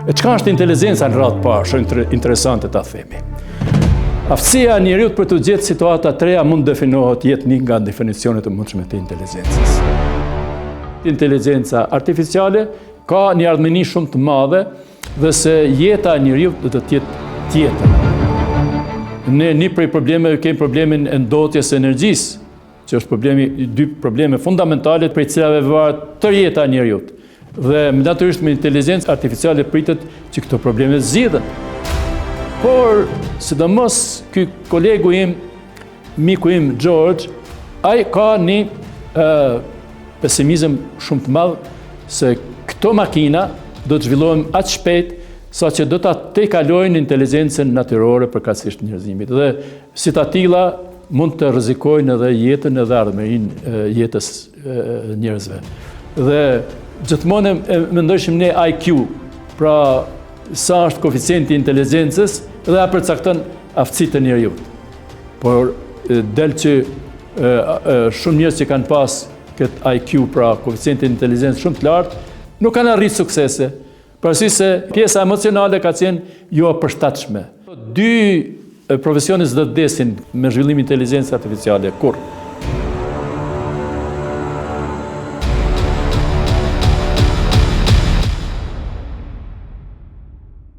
E çka është inteligjenca në radhë parë, shumë interesante ta themi. Aftësia e njeriut për të gjetë situata të reja mund definohet jetë një nga definicionet e mundshme të inteligjencës. Inteligjenca artificiale ka një ardhmëni shumë të madhe dhe se jeta e njeriut do të jetë tjetër. Ne një prej problemeve kemi problemin e ndotjes së energjisë, që është dy probleme fundamentale prej cilave varet tërë jeta e njeriut. Dhe natyrisht me inteligjencë artificiale pritet që këto probleme zgjidhen. Por, sidomos ky kolegu im, miku im George, ai ka një pesimizëm shumë të madh se këto makina do të zhvillohen aq shpejt sa që do ta tejkalojnë inteligjencën natyrore përkatësisht njerëzimit. Dhe si të tilla mund të rrezikojnë edhe jetën edhe ardhmërinë jetës njerëzve. Dhe gjithmonë mendojshim ne IQ, pra sa është koeficienti i inteligjencës dhe a përcakton aftësitë e njeriu. Por del që shumë njerëz që kanë pas këtë IQ, pra koeficientin e inteligjencës shumë të lartë, nuk kanë arritur suksese. Përsi se pjesa emocionale ka qenë jo e përshtatshme. Dy profesionet do të vdesin me zhvillimin e inteligjencës artificiale. Kur?